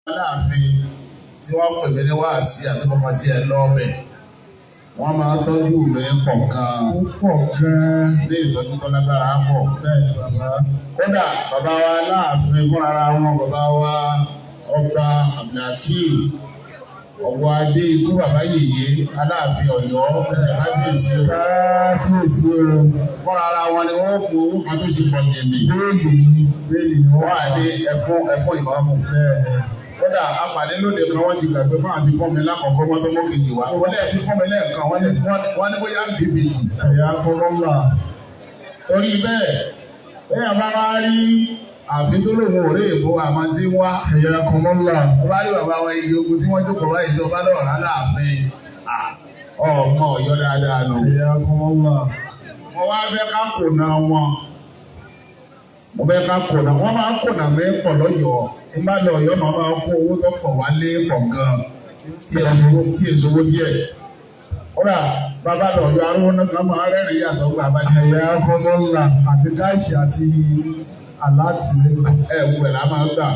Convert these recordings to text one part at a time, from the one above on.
Aláàfin tí wọ́n pè mí ní wáàsí àbí kọ́kọ́ tí ẹ lọ́ọ̀bẹ̀ wọ́n máa ń tọ́jú mi pọ̀ gan-an ní ìtọ́jú tó lágbára pọ̀. Kódà bàbá wa Aláàfin fúnra wọn bàbá wa ọba Abdulhakeem ọ̀wọ́ adé ikú bàbá yèyé Aláàfin Ọ̀yọ́ ẹsẹ̀ kábíyèsí o fúnra wọn ni wọ́n kú àtúnṣepọ̀ gèmí bẹ́ẹ̀ni wọ́n á dé ẹ̀fọ́ ìmáàmù. Kódà apàdé lóde kan wọ́n ti gbàgbé máa bí fún mi lákọ̀ọ́kọ́ wọ́n tó mọ́ kejì wá. Wọ́n lẹ́ẹ̀bí fún mi lẹ́ẹ̀kan wọ́n ní bóyá ń bèbè yìí. Ẹ̀yà kọ́kọ́ ńlá. Torí bẹ́ẹ̀ bẹ́ẹ̀ bá wá rí àfi tó lòun ò rí èbó àmọ́ tí wá. Ẹ̀yà kọ́kọ́ ńlá. Wọ́n bá rí bàbá wọn igi ogun tí wọ́n jókòó báyìí tó bá lọ́ọ̀rọ̀ Aláàfin. Ọmọ Ọ̀yọ́ dáadáa nù. Ẹ̀yà kọ́kọ́ ńlá. Mo wá fẹ́ ká kònà wọn. Mo fẹ́ ká kònà wọ́n máa ń kònà mí pọ̀ lọ́yọ̀ọ́. Nígbà lọ Ọ̀yọ́ máa kó owó tó pọ̀ wálé pọ̀ gan-an tí èso owó díẹ̀. Kódà bàbá lọ Ọ̀yọ́ arúgbó náà kan máa rẹ́rìn-ín yàtọ̀ gba abájá. Ẹ̀yà kọ́kọ́ ńlá àti káìsì àti aláàtì. Wù ẹ̀ la máa gbà.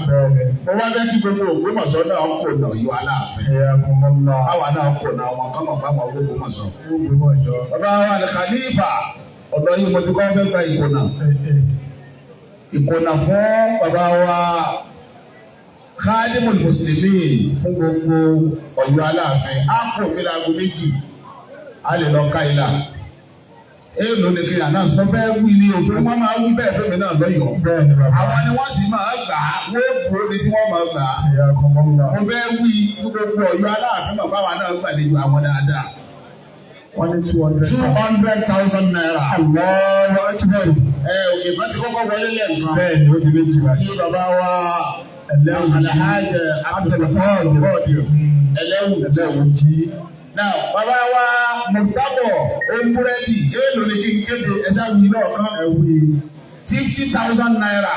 Mo wá fẹ́ kí gbogbo Ògbómọ̀ṣọ́ náà kò nà Ọ̀yọ́ Aláàfin. Ẹ̀yà kọ́kọ́ ńlá. Báwa náà kò nà wọn kọ́mọ̀ bá wọn Ògbómọ̀ṣọ́. Bàbá wa ní Khalifa ọ̀dọ́ yìí mo ti kọ́ fẹ́ gba ìkònà. Ìkònà fún bàbá wa Khadimul Muslimin fún gbogbo Ọ̀yọ́ Aláàfin á kò mí láago méjì á lè lọ ká ilà èèlò ní kí announce mo fẹ́ wí ní òkú wọ́n máa wí bẹ́ẹ̀ fẹ́mi náà lọ́yọ̀ọ́ àwọn ni wọ́n sì máa gbà á wọ́n dúró ní tí wọ́n máa gbà á mo fẹ́ wí fún gbogbo Ọ̀yọ́ Aláàfin bàbá wa náà gbàlejò àwọn dáadáa. Wọ́n ní 200,000 naira. Allahu Akbar. Òkè bá ti kọ́kọ́ wọlé lẹ́ẹ̀kan. Bẹ́ẹ̀ni ó ti méjì wá. Tí bàbá wa Alhaji Abdulkadir Ẹlẹ́wù jí. Now bàbá wa Murtabo Omburedi èèlò ní kí n kéde ẹ̀sẹ̀ wí náà kan. 50,000 naira.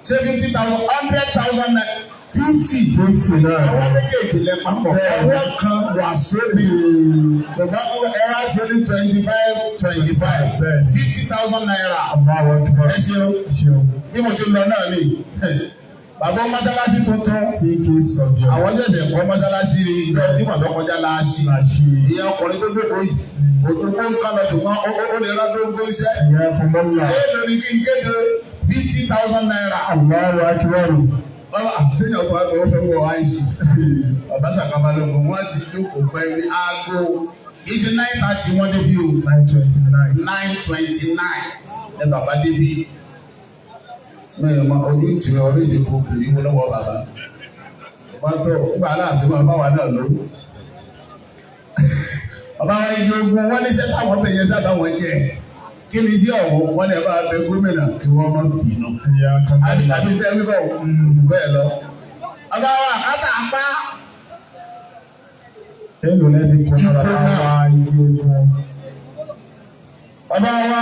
Ṣé 50,000 100,000 naira. 50 náà. Àwọn méjèèjì lẹ papọ̀. Ọwọ́ kan wà sóbì. Bàbá ẹ̀rọ aṣọ ní 25. 50,000 naira. Ẹ ṣeun. Bí mo ti lọ náà ni. Bàbá mọ́sálásí tuntun. Tí kì í sọ bí ọ. Àwọn ṣẹ̀ṣẹ̀ kọ́ mọ́sálásí ìjọ nígbà tó kọjá láàṣì. Ìyẹn ọkùnrin tó dókòó yìí. Òjòkó ń kálọ̀ ṣùgbọ́n ó lè rá gbogbo iṣẹ́. Èèlò ni kí n kéde 50,000 naira. Allahu Akbar. Bàbá àtẹ̀yìn ọ̀pọ̀ àgbà ó fẹ́ wọ àìsí. Bàbá Sàkábálógun wọ́n ti jókòó pẹ́ ní aago. Kì í ṣe 9:30 wọ́n débi o. 9:29 ẹ bàbá débi. Mẹ́rin ma ojú tì mí ọdún ìdìbò kùnì wọ́n lọ́wọ́ bàbá. Bàbá tó gbà Aláàfin bàbá wa náà ló. Bàbá wa igi ogun wọ́n ní sẹ́tà wọ́n bẹ̀yẹ sábà wọ́n jẹ́. Kí ni sí ọ̀wọ́ wọ́n lè bá bẹ gómìnà kí wọ́n má bínú. Àbí tẹ́lẹ̀ bọ̀ bẹ́ẹ̀ lọ. Bàbá wa kátà apá. Èlò lẹ́ni kò náà wá igi ogun. Bàbá wa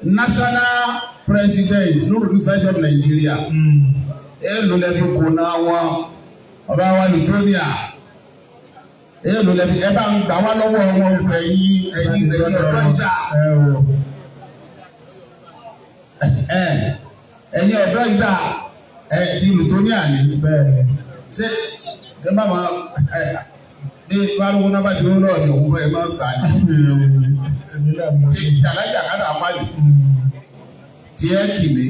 National President Nurudeen Site of Nigeria. Èlò lẹ́ni kò náà wọ́n. Bàbá wa Litonia. Èèlò lẹ́bi ẹ bá ń gbà wá lọ́wọ́ wọn ẹ̀yìn ọ̀dọ́ ìdá. Ẹ̀yìn ọ̀dọ́ ìdá ti Litonia ni. Ṣé ẹ bá máa ní báwo náà bá ti rú lọ́ọ̀ ní òun bẹ́ẹ̀ máa ń gbà ní. Ti Alájà Kátà Pálí. Ti ẹ kì mí.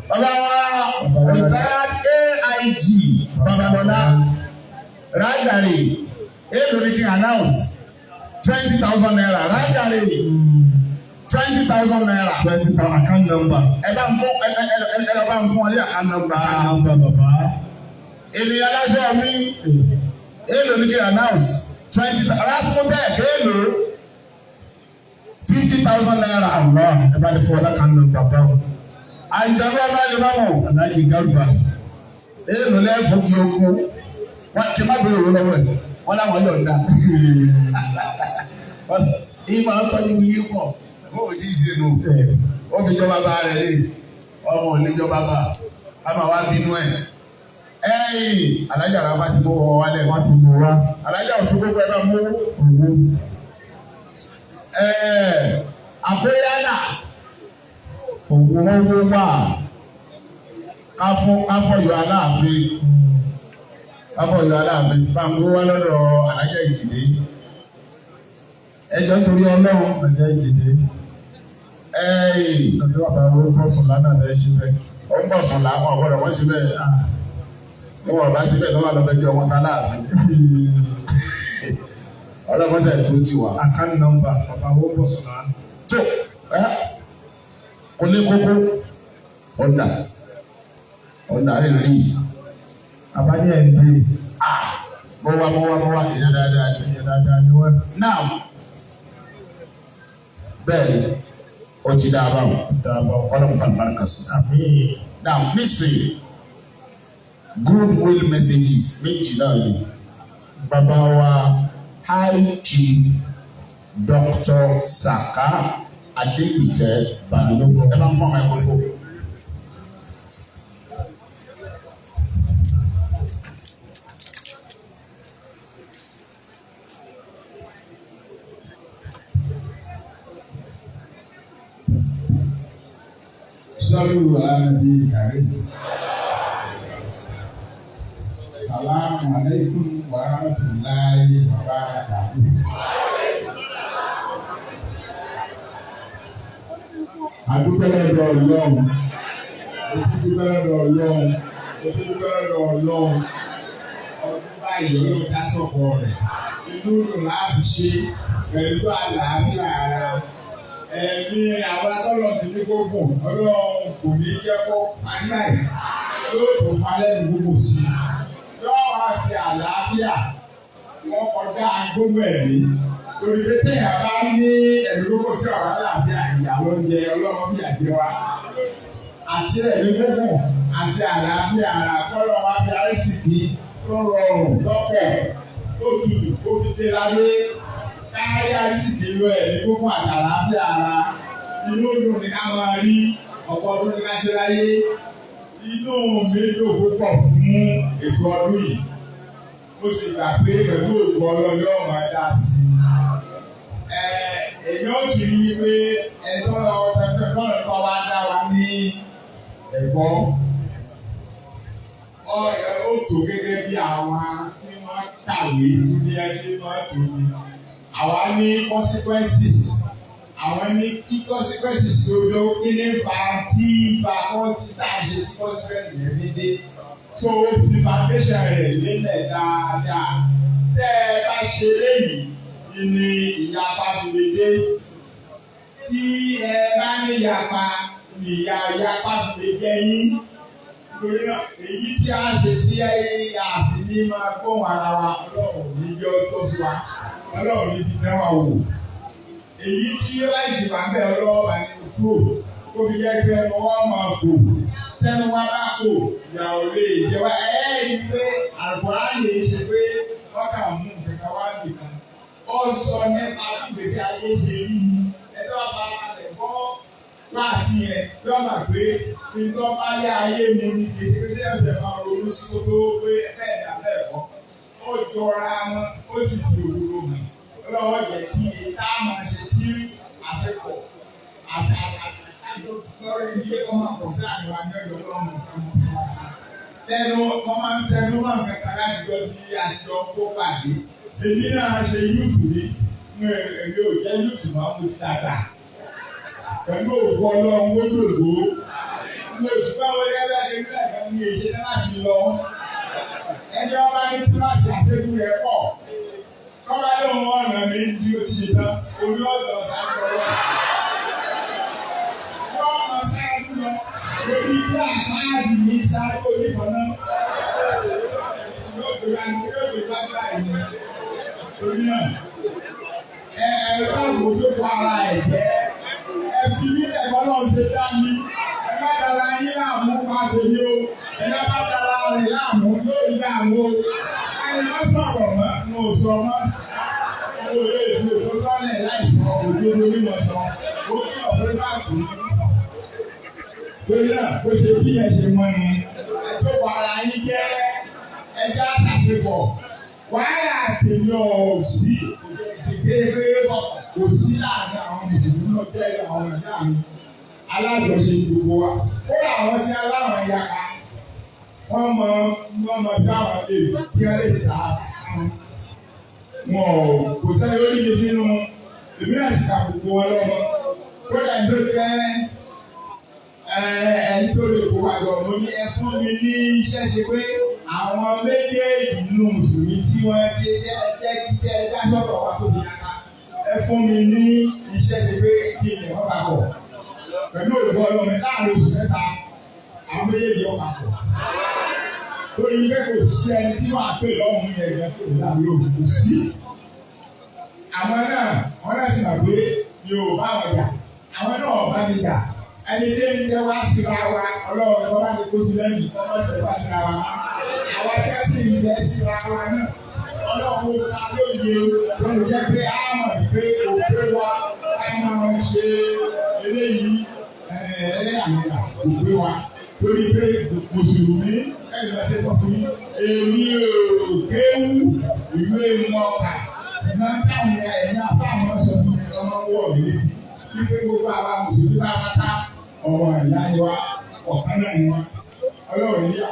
Bàbá wa retired AIG Babalọlá Rajare èèlò ní kí n announce 20,000 naira Rajare 20,000 naira. 20,000 account number. Ẹ bá ń fún ọ ní account number. Bàbá. Ènìyàn aláṣọ mi èèlò ní kí n announce 20,000 Rasmutek èèlò 50,000 naira. Allah ẹ bá ní fún ọ ní account number báwo. Àìjọba ọba ni bá mọ̀. Aláàjì Gàrúbà. Èèlò lẹ́fọ̀ọ́ kí o kú. Wọ́n ti má bèrè owó lọ́wọ́ ẹ̀. Wọ́n láwọn yọ̀ ǹda. Ìmọ̀ ọ̀tọ́jú yìí pọ̀. Mo ò tí ì ṣe nù. Ó fi jọba bá rẹ̀ lé. Ọmọ ò ní jọba bá. A máa wá bínú ẹ̀. Alájà Rafa ti mú wọn wálẹ̀. Wọ́n ti mú wa. Alájà òfin gbogbo ẹ bá mú owó. Àkóyálà òun owó wà káfọ̀yọ̀ Aláàfin báńkó wá lọ́dọ̀ alájà Ìjìdé ẹjọ́ torí Ọlọ́run alájà Ìjìdé ọjọ́ àbáwọ̀ bọ́sùn lánàá lẹ́ ṣe bẹ́ẹ̀ ó ń bọ̀sùn làwọn ọ̀gbọ́dọ̀ wọ́n ṣe bẹ́ẹ̀ ní wọ́n bá ṣe bẹ́ẹ̀ tó wà lọ́bẹ̀ jọ wọn sáláàfin ọlọ́mọṣẹ́ ìlú ti wà. àkáǹtì nọ́mbà àbáwọ̀ bọ́sùn lánàá. tó kò ní kókó ọ̀dà rẹ̀ rí àbájá ẹ̀ ń dé mọ́wá ìyẹn dáadáa ni wọ́n. náà bẹ́ẹ̀ o ti dá a bá wọn ọlọ́run fún àlùbáríkà sí. now listen good will messages méjì náà ni bàbá wa High Chief Dr. Saka Adégbìtẹ́ Balógun ẹ bá ń fún ọmọ ẹ̀kọ́ fún. Sallu ala nabi karim. Salamu alaikum wa rahmatullahi wa barakatuh. Adúpẹ́ lọ́dọ̀ Ọlọ́run. Ọdún báyìí Ọlọ́run dá sọ̀kọ̀ rẹ̀. Inú dùn láti ṣe pẹ̀lú àlàáfíà ara. Ẹ̀mí àwọn akọ́lọ̀ ti ní gbogbo Ọlọ́run kò ní jẹ́ kó aláì yóò tó falẹ̀ ní gbogbo sí i. Yóò wá fi àlàáfíà wọ́n kọjá gbogbo ẹ̀mí. Lórí pé téèyàn bá ní ẹ̀mí gbogbo tí ọ̀rọ̀ àlàáfíà ìyàwó ń jẹ Ọlọ́run bí àjẹ wa. Àti ẹ̀mí gbogbo àti àlàáfíà ara kọ́lọ̀ wá fi àrísìkí tó rọrùn lọ́pọ̀ tó tutù kó fi dé lábé. Káyé àrísìkí lọ ẹ̀mí gbogbo àtàlàáfíà ara. Inú ọdún ni ká máa rí ọ̀pọ̀ ọdún ní ká ṣe láyé. Inú mi yóò púpọ̀ fún ètò ọdún yìí. Mo sì gbà pé pẹ̀lú òògùn ọlọ́yọ́ máa dá sí i. Èyí ó ti rí i pé ẹ̀tọ́ ọ̀tẹ̀tẹ̀ lọ́rùn kan wá dá wa ní ẹ̀kọ́. Ó tó gẹ́gẹ́ bí àwọn tí wọ́n kàwé tí bí ẹ ṣe máa tó ní. Àwa ní consequences. Àwọn ní kí consequences tó lọ kí ní fa tí fa kọ́sí tá a ṣe tí consequences yẹn fi dé. So fi foundation rẹ̀ lélẹ̀ dáadáa. Tẹ́ ẹ bá ṣe léyìí ni ìyapa fi lè dé. Tí ẹ bá ní ìyapa ni ìyapa fi lè jẹ yín. Nítorí náà èyí tí a ṣe tí àfi ní máa gbóhùn ara wa Ọlọ́run ní yọ tó sí wa. Ọlọ́run ní fi dá wa wò. Èyí tí ó láì sì máa bẹ̀ ọlọ́wọ́ máa ní kúrò kó fi jẹ́ pé ọwọ́ máa kò tẹ́nu wá bá kò ìyá ò lè jẹ́ wá rí pé àgbọ̀nrán yìí ṣe pé ọkà mú nǹkan wá nìkan. Ó sọ nípa ìgbésí ayé ṣe rí ni ẹjọ́ bá rẹ̀ gbọ́ láàṣì yẹn tí wọ́n mọ̀ pé nítorí bá yá ayé mu ní kékeré tí ẹ̀sẹ̀ máa ronú sí gbogbo pé bẹ́ẹ̀ ni abẹ́ ẹ̀kọ́. Ó jọra wọn ó sì fi òwúrò mọ̀. Ọlọ́wọ́ jẹ́ kí tá a máa ṣe tí àṣepọ̀ lọ́rọ̀ ilé kọ́ máa pọ̀ sí àríwá ní ọjọ́ ọlọ́run nǹkan mọ̀ fún wa sí. Wọ́n máa ń tẹnu mọ́ nǹkan kan láti jọ sí àtijọ́ kó pàdé. Èmi náà ṣe yúùtù rí èmi ò jẹ́ yúùtù máa mú sí dáadáa. Pẹ̀lú òkú ọlọ́run ó dòdò. Mo sì bá wọlé ẹgbẹ́ ṣe nílẹ̀ kan ní èṣe láti lọ. Ẹni ọba ní kíláàsì àtẹ́kù rẹ̀ pọ̀. Kọ́lá yóò mú ọ̀nà mi tí ó ti ṣe tán, orí ọ̀dọ̀ sáré lọ. Wọ́n mọ sáré lọ, orí bí àpáàdì ní sáré oníkan náà. Yóò gbé sáré báyìí. Torí náà, ẹ̀rọ àgbòjò ara ẹ̀ jẹ́. Ẹ fi ní ẹ̀kọ́ náà ṣe dá mi. Ẹ má dara yín láàmú pàtó ní o. Ẹ má dara rẹ̀ láàmú yóò rí láàmú o. Ẹni má sọ̀rọ̀ mọ́, mo sọ mọ́. Owó ilé ìlú tó lọ́lẹ̀ láìsọ òdodo mímọ̀ sọ. Ó ní ọ̀pẹ́ bá kù. Torí náà, bó ṣe bí ẹ ṣe mọ́ ni. Ẹjọ́ wàrà yín jẹ́ ẹjọ́ àṣàṣepọ̀. Wàhálà tèmi ò sí. Kékeré kò sí láàrin àwọn mùsùlùmí náà jẹ́ àwọn ìyá mi. alájọṣe gbogbo wa. Ó rà àwọn tí aláwọn ẹ̀yà ká. Wọ́n mọ bí àwọn lè tí wọ́n lè ta àwọn. Wọn kò sẹ́ni lórí mi nínú èmi náà sì ka gbogbo wọn lọ́mọ. Kódà tó jẹ́ ẹni tó lè kó wa jọ mo ní ẹ fún mi ní iṣẹ́ ṣe pé àwọn méjèèjì nínú mùsùlùmí tí wọ́n ti jẹ́ kíkẹ́ dásọ̀tọ̀ wa tó di aka. Ẹ fún mi ní iṣẹ́ ṣe pé kí ni wọ́n papọ̀. Pẹ̀lú òògùn ọlọ́mọ láàrin oṣù mẹ́ta àwọn méjèèjì yóò papọ̀. Lórí pé kò sí ẹni tí wọ́n á pè lọ́hùn ní ẹ̀jẹ̀ tó dàbí òògùn kò sí. Àwọn náà wọ́n náà sì mọ̀ pé yóò bá wọn jà. Àwọn náà ọ̀bá mi jà. Ẹni tí ń jẹ́ wá síra wa ọlọ́run tó bá ti kó sí lẹ́yìn ọmọ tẹ̀ wá síra wa. Àwọn tí wọ́n sì ń jẹ́ síra wa náà ọlọ́run ó ta lóye lọ́nà jẹ́ pé á mọ̀ pé òpé wa á máa ṣe eléyìí ẹlẹ́yàmẹ̀yà òpé wa. Torí pé mùsùlùmí ẹ̀yìn lọ́sẹ̀ sọ fún mi èmi ò kéwú ìwé mọ́ta ìgbà táwọn ẹ̀yìn àfáàmọ́ sọ fún mi ọmọ wọ̀ mí létí. Wípé gbogbo àwa mùsùlùmí bá wá ká ọ̀rọ̀ ìyá ni wa ọ̀kan náà ni wa ọlọ́run yíyá.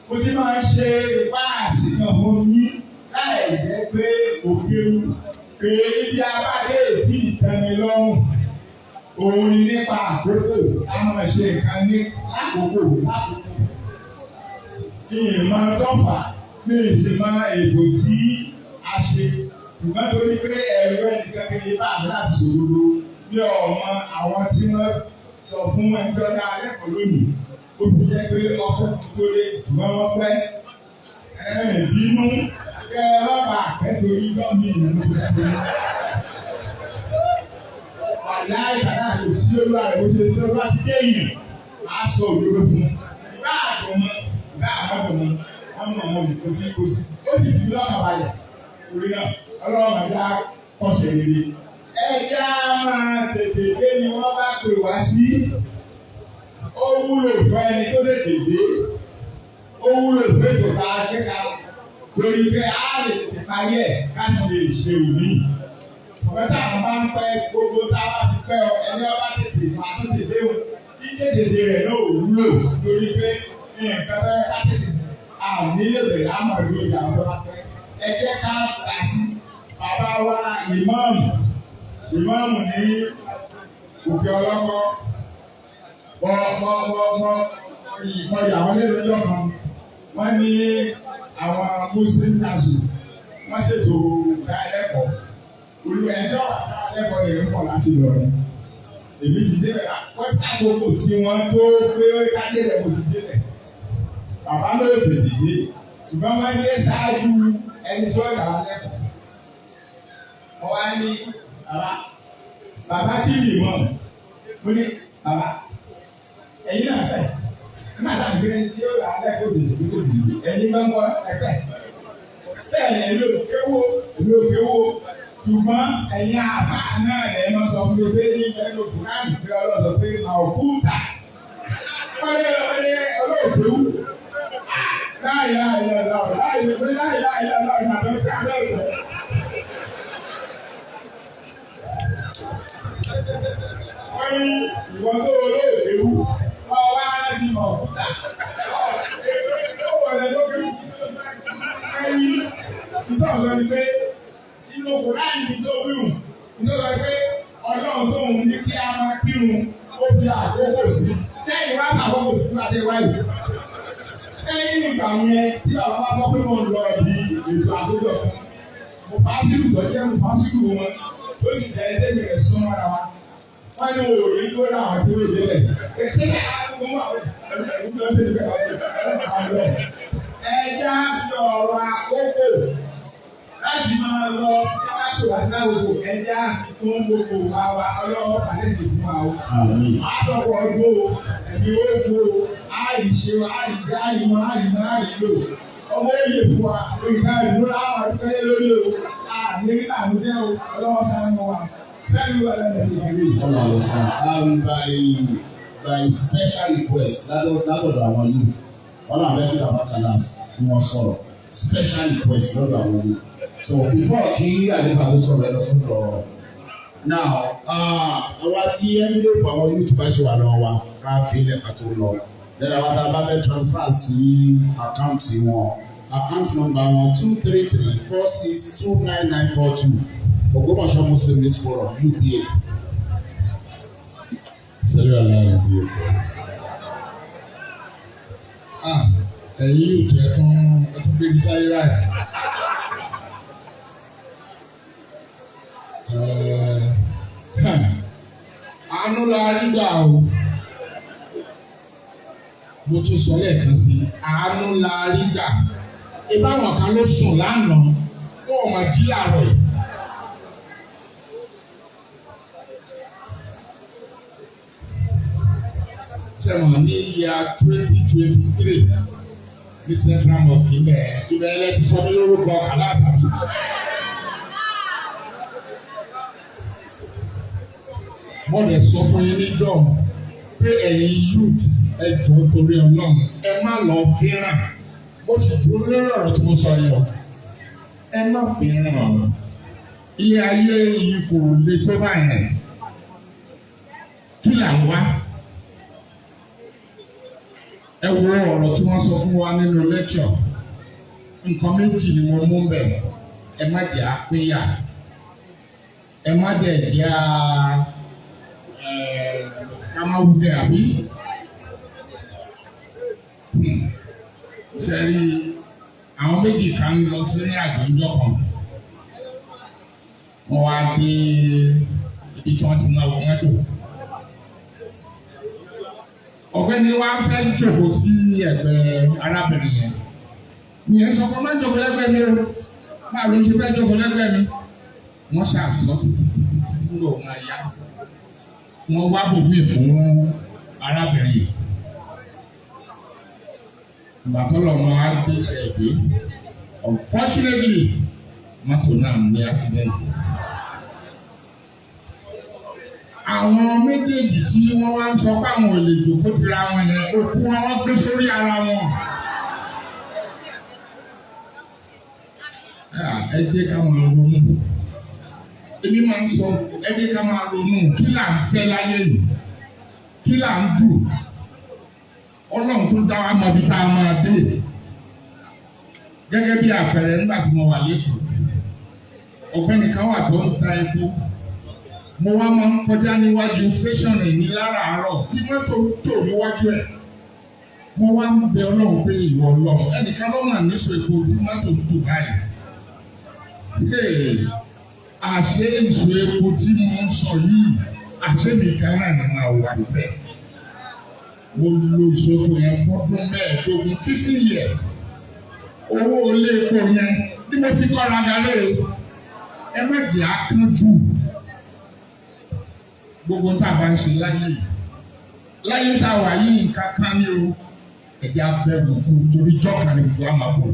Mo ti máa ń ṣe wáàsí kan fún yín láì jẹ́ pé òkèwú pé ibi abáyé tí ìtẹ́ni lọ́rùn òun ni nípa àkókò a máa ṣe nǹkan ní lákòókò. Ìmọ̀ tọ́fà ní ìsinmi ètò tí a ṣe. Ṣùgbọ́n torí pé ẹ̀rọ ẹnìkan kiri bá mi láti ṣòdodo bí ọmọ àwọn tí wọ́n sọ fún ẹjọ́ dá lẹ́kọ̀ọ́ lónìí. Ó fi jẹ́ pé ọkọ̀ tó lé ṣùgbọ́n wọ́n pẹ́. Bínú kẹ́ rọ́bà kẹ́torí lọ́mí ìlú ìjọba. Ọ̀la ìbàdàn àti sí olú àrẹ bó ṣe tó bá ti dé èèyàn máa sọ òdodo fún un. Ìbá àdùnmọ́ ìbá àmọ́dùnmọ́ wọ́n mọ̀ wọn kò sí kò sí. Ó sì fi lọ́kàn balẹ̀. Orí náà ọlọ́run àjà kọ̀ṣẹ̀ rere. Ẹja máa tètè dé ni wọ́n bá pè wá sí. Ó wúlò fún ẹni tó tètè dé. Ó wúlò fún ètò tá a kéka. Lórí pé a lè tètè parí ẹ̀ láti lè ṣe òní. Ọ̀pẹ́ táwọn bá ń pẹ́ gbogbo táwa ti pẹ́ ọ ẹni ọba tètè máa tó tètè o. Bí tètè rẹ̀ náà ò wúlò lórí pé nǹkan bẹ́ẹ̀ ká tètè àwọn nílé bẹ̀rẹ̀ àmọ̀ ìlú ìjà ọ̀dọ́ bá pẹ́. Ẹ jẹ́ ká kà sí bàbá wa ìmáàmù ní òkè ọlọ́kọ́ ìyàwó nínú ọjọ́ kan wọ́n ní àwọn muslim council wọ́n ṣètò ìdánilẹ́kọ̀ọ́ olùwẹ̀jọ́ ìdánilẹ́kọ̀ọ́ yẹn ń pọ̀ láti lọ rẹ̀ èmi ti débẹ̀ wọ́n ti àkókò tí wọ́n tó pé kájé rẹ̀ kò ti débẹ̀ bàbá ló lè dé ṣùgbọ́n wọ́n ní ṣáájú ẹni tí ó yà wá lẹ́kọ̀ọ́. Wọ́n wá ní bàbá tí yìí mọ̀ mo ní bàbá ẹ̀yin náà fẹ́ nígbà tá à ń gbé tí ó yà wá lẹ́kọ̀ọ́ dòdò tó dì ẹ̀yin máa ń wọ ẹ̀fẹ́. Bẹ́ẹ̀ ni èmi ò kéwò ṣùgbọ́n ẹ̀yin àbá náà ẹ̀ máa sọ fún mi pé ní ìfẹ́ ló kù náà nìfẹ́ ọlọ́dọ̀ pé àwòkúta. Wọ́n ní olóòtú. Láyé wọ́n ní ìwọ́n tó olóògbé wú ọwọ́ aláàjì mọ̀ òkúta. Ó wọlé lókè wú. Ẹni ìtọ́ ọ̀sọ́ ni pé inú Kùránì ní tó wíwù. Ìtọ́ ọ̀sọ́ ni pé Ọlọ́run tó ń ní kí a máa kírun ó fi àkókò sí. Ṣé ìwà àkókò sí fún Adéwáyé? Lẹ́yìn ìgbà yẹn tí àwọn bá gbọ́ pé mo lọ ibi ètò àkójọ fún mo fásitì tọ́jú mo fásitì wọn ó sì jẹ́ ẹgbẹ́ mi rẹ̀ sún mọ́ra wa. Wọ́n ní òòyì tó láwọn tí ó lè lẹ̀. Ṣé àwọn ọmọ àwọn ẹ̀rọ tó ń bẹ̀rẹ̀ àwọn ẹja fi ọ̀rọ̀ àkókò láti máa lọ láti wá sí àwòkò ẹja fi fún gbogbo àwa ọlọ́wọ́ pàdésì fún wa. Àtọ̀pọ̀ ọdún ẹ̀mí ó gbó àìṣe àìjẹ́ àìmọ̀ àìmọ̀ àìlò ọmọ èyí fún wa olùkọ́ ìlú láwọn àdúgbò lórí o àmì àmúdẹ́ o ọlọ́wọ́ sánú wa sẹ́ni wà lẹ́nu ìgbàgbé ìsọ̀rọ̀. By special request látọ̀dọ̀ àwọn youth wọn náà fẹ́ kí bàbá Kalas kí wọ́n sọ̀rọ̀ special request lọ́dọ̀ àwọn youth. So before kí àdébà tó sọ̀rọ̀ ẹ lọ sọ́dọ̀ Now, àwa tí envelope àwọn youth bá ṣe wà lọ́wọ́ wa ká fi ilẹ̀ ká tó lọ. Lẹ́yìn àwọn tá a bá fẹ́ transfer sí àkáǹtì wọn. Account number wọn 23346299942 Ògbómọ̀ṣọ́ Muslim Youth Forum UBA. Sẹ́lẹ̀ aláàrẹ̀ bí o. Ẹ̀yin yóò tẹ̀ tún gbé ní sáyé ráì. Àánú la rí gbà o. Mo tún sọ lẹ́ẹ̀kan sí i, àánú la rí gbà. Ìbáwọn kan ló sùn lánàá, wọn ò máa jí láàárọ̀ yìí. Ṣẹ̀wọ̀n ní ìyá 2023 ní Central Mosque ibẹ̀ ẹlẹ́tì sọ mí lórúkọ aláṣàbí. Mo lè sọ fún yín níjọ́ pé ẹ̀yin youth ẹ jọ̀ọ́ torí Ọlọ́run ẹ má lọ fíràn. Mo sì dúró lórí ọ̀rọ̀ tí mo sọ yìí o. Ẹ má fíràn. Ilé ayé yìí kò le tó báyìí. Kí là ń wá? Ẹ wo ọ̀rọ̀ tí wọ́n sọ fún wa nínú lecture. Nǹkan méjì ni mo mú bẹ̀. Ẹ má jẹ́ àpéyà. Ẹ má dẹ̀ jẹ́ kámáwúdẹ̀ àbí. Sẹ́rí àwọn méjì kan lọ sí ní àjọyọ̀ kan. Wọ́n wá dé ibi tí wọ́n ti máa wọ mọ́tò. Ọ̀gbẹ́ni wa fẹ́ jókòó sí ẹ̀gbẹ́ arábìnrin yẹn. Ìyẹn sọ fún máa jókòó lẹ́gbẹ̀ẹ́ mi o. Máa ló ṣe fẹ́ jókòó lẹ́gbẹ̀ẹ́ mi. Wọ́n ṣàtúnṣe títí ló máa yá. Wọ́n wá bòmí fún arábìnrin yìí. Ìgbàtọ́lọ̀ wọn á gbé ṣẹ̀gbé. Unfortunately, mọ́tò náà ní accident. Àwọn méjèèjì tí wọ́n wá ń sọ pé àwọn ò lè jòkó tira wọn yẹn òkú wọn wọ́n gbé sórí ara wọn. Ẹ jẹ́ ká máa ronú. Èmi máa ń sọ ẹ jẹ́ ká máa ronú kí là ń fẹ́ láyé yìí, kí là ń dù. Ọlọ́run tó dá wa mọ̀ bí tá a máa dé. Gẹ́gẹ́ bí àpẹẹrẹ nígbà tí mo wà lẹ́kọ̀ọ́, ọ̀gbẹ́ni kan wà tó ń ta epo. Mo wá máa ń kọjá níwájú station ní láràárọ̀ tí mọ́tò tò níwájú ẹ̀. Mo wá ń bẹ Ọlọ́run pé ìwọ Ọlọ́run ẹnìkan ló mà ní sọ epo tí mọ́tò tò báyìí. Àṣé ìṣó epo tí mo ń sọ yìí, àṣé mi kan náà ni màá wà níbẹ̀. Mo lo ìṣòro yẹn fọ́dún mẹ́ẹ̀ẹ́dógún 50 years. Owó ilé epo yẹn bí mo fi kọ́ra galẹ̀ ẹ má jẹ́ àkànjú. Gbogbo tá a bá ń ṣe láyé yìí. Láyé tá a wà yìí nǹkan kan ní o. Ẹ̀jẹ̀ abẹ́rù fún torí jọ́ka ní gbogbo àmàbò.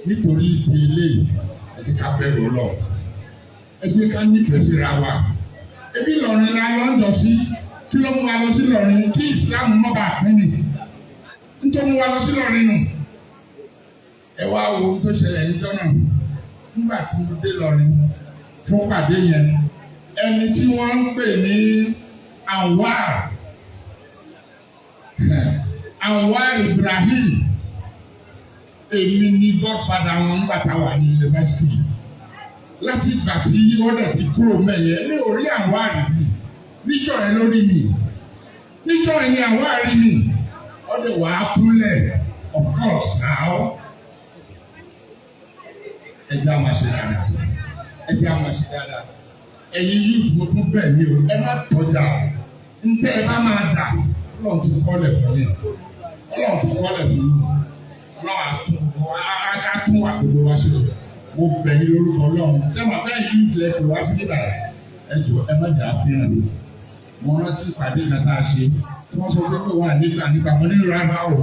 Nítorí ìdí eléyìí, ẹ jẹ́ ká bẹ̀rù Ọlọ́run. Ẹ jẹ́ ká nífẹ̀ẹ́ síra wa. Ebi Ìlọrin la lọ́jọ́ sí. Kí ló mú wa lọ sí Ìlọrin? Kí Ìsìlámù mọ́ bá pín ni. Nítorí mú wa lọ sí Ìlọrin nù. Ẹ wá wo ohun tó ṣẹlẹ̀ níjọ́ náà. Nígbà tí mo dé Ìlọrin fún pàdé yẹn, ẹni tí wọ́n ń pè ní Anwar Ibrahim, èmi ni godfather wọn nígbà táwa ní yunifásitì. Láti ìgbà tí wọ́n dẹ̀ ti kúrò mẹ́yẹ ní orí Anwar yìí. Níjọ́ ẹ lórí mi, níjọ́ ẹ ní àwọn àrí mi, wọ́n lè wá kúnlẹ̀ of course now. Ẹ jẹ́ àwọn àṣẹ dáadáa, ẹ jẹ́ àwọn àṣẹ dáadáa. Ẹ̀yin youth mo tún bẹ̀ mí o, ẹ má tọ́jà o. Ntẹ́ ẹ bá máa dà, Ọlọ́run ti kọ́lẹ̀ fún yín. Ọlọ́run ti kọ́lẹ̀ fún yín. Ọlọ́run á tún wà gbogbo wa ṣe. Mo bẹ̀ yín lórúkọ Ọlọ́run. Sẹ́wọ̀n fẹ́ youth lẹ pè wá sí nígbà yẹn. Ẹ jọ ẹ má jà á fihàn mi. Mo rántí ìpàdé kan tá a ṣe. Wọ́n sọ pé wà nígbà mo ní rárá o.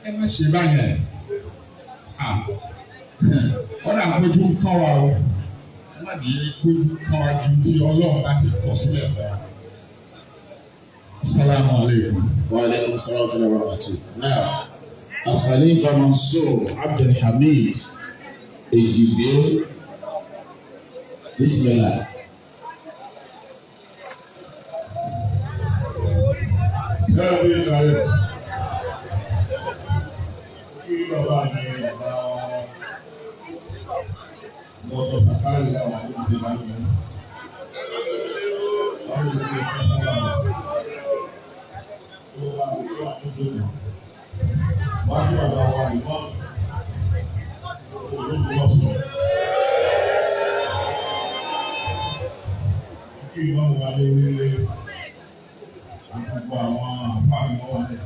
Ẹ má ṣe báyẹn. Ọ̀dà àpéjú ń kọ́ wa o. Ẹ má di kójú kọ́ wa ju tí Ọlọ́run bá ti kọ̀ sílẹ̀ fún wa. Assalamu alaikum. Wa alaikum salaam wa rahmatullahi. Now, Al-Khalifa Mansour Abdul Hamid Ejigbe Bismillah. Sẹ́yìn bí ìkàlẹ̀. Kí bàbá mi bá lọ́tọ̀ kàkàlì àwọn àdúgbò máa ń yẹn. Wọ́n lè fi ẹ̀ka sábà lọ. Tó bá wù yọ àtúntò lọ. Wọ́n á ní bàbá wa ìmọ̀ olóògùn ọ̀sán. Kí ìmọ̀ wà lórí gbogbo àwọn àpáàmì wọn wọlé.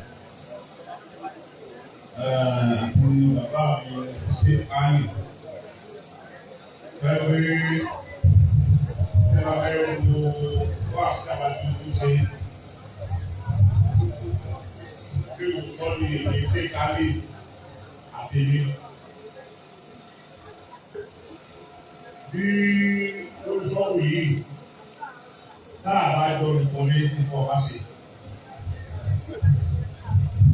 Àti bàbá mi ṣe áyì. Pẹ̀lú ẹ̀rọ ẹ̀rọ wà sí àbájú tó ṣe. Bí o tọ́ ní èdè ṣe kálí àti ní. Bí olùsọ̀rọ̀ yìí náà bá jọ nǹkan ní nǹkan bá ṣe.